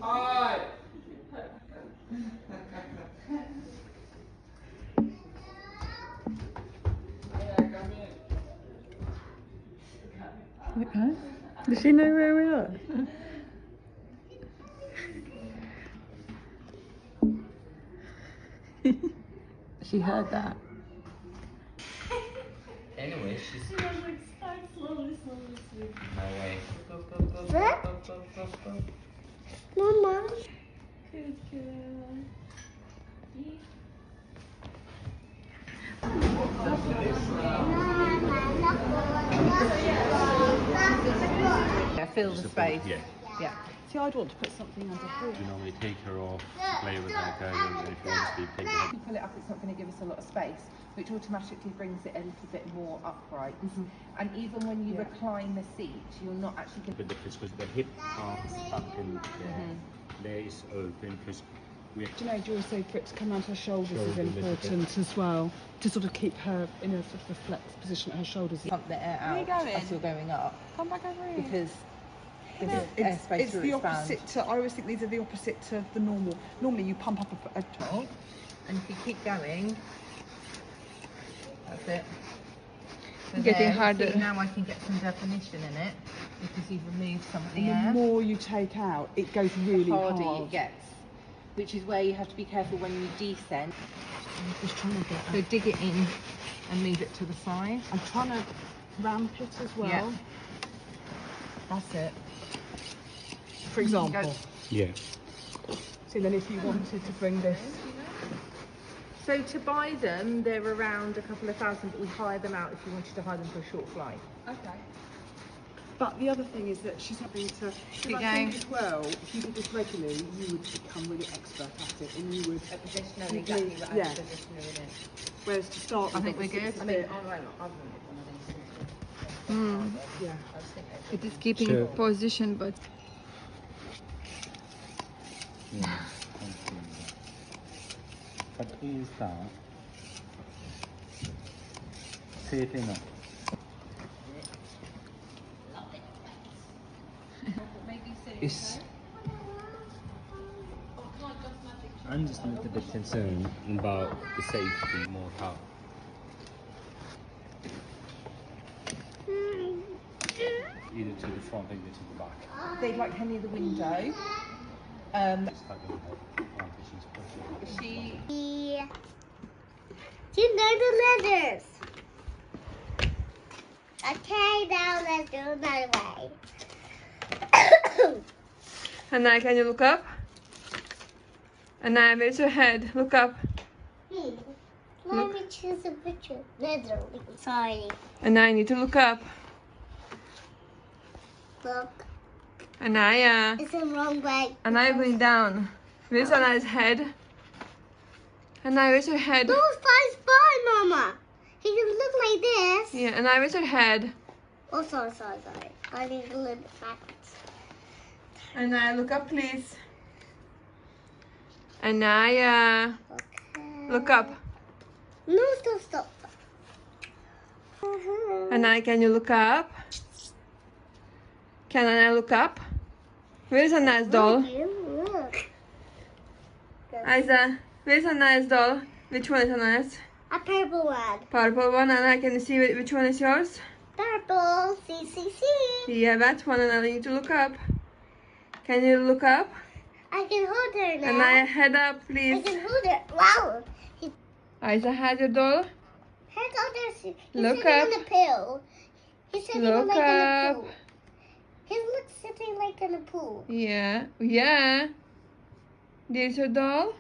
Hi! Wait, huh? Does she know where we are? She heard that. Anyway, she's... She was like, start slowly, slowly, slowly. No way. Mama. Good girl. Yeah, fill the space. Yeah. Yeah. See, I'd want to put something under here. You normally take her off, play with her, go, and if you want to speak, take her. If you pull it up, it's not going to give us a lot of space, which automatically brings it a little bit more upright. And even when you recline the seat, you're not actually going to... But because the hip part is up in there, there is open, because we... Junaid, you also for it to come onto her shoulders is Shoulder a little important as well, to sort of keep her in a sort of a flexed position at her shoulders. Pump the air out as you're going up. Come back over here. Because it's the opposite to, I always think these are the opposite to the normal. Normally you pump up a top, and if you keep going, that's it. So Getting there, harder. See, now I can get some definition in it because you've removed some of the air. The more you take out, it goes really harder hard. it gets, which is where you have to be careful when you descend. I'm just trying to get So dig it in and move it to the side. I'm trying to ramp it as well. Yeah. That's it. For example. Yeah. So then if you wanted to bring this... So to buy them, they're around a couple of thousand, but we hire them out if you wanted to hire them for a short flight. Okay. But the other thing is that she's having to... Keep I going. think as well, if you did this regularly, you would become really expert at it, and you would... A position, know you exactly do- what yeah. position you're in. Whereas to start with... I think we're obviously, good. it's a I mean, bit- Mm. yeah. It is keeping So- position, but But is that safe enough? It's, I'm just a little bit concerned about the safety more how. Either to the front, either to the back. They'd like her near the window. Just having her arm, she's pushing. She Yeah. You know the letters. Okay, now let's do another way. Anaya, can you look up? Anaya, where's your head? Look up. Let me choose a picture. Literally. Sorry. Anaya, you need to look up. Look. Anaya. It's the wrong way. Anaya going down. Where's Anaya's head? Anaya, where's her head? Those flies by, Mama. He can look like this. Yeah, Anaya, where's her head? Oh, sorry. I need a little bit backwards. Anaya, look up, please. Anaya, Okay. look up. No, stop. Anaya, can you look up? Can Anaya look up? Where's Anaya's doll? Look. Aiza, where's Anaya's doll? Which one is Anaya's? A purple one. Purple one. Anaya, can you see which one is yours? Purple. See. Yeah, that one. Anaya, you need to look up. Can you look up? I can hold her now. Anaya, head up, I please. can hold her. Wow. Aiza has your doll. Head on there. He's Look sitting up. on the pool. He's sitting Look like in a up. pool. He looks sitting like in a pool. Yeah. There's your doll.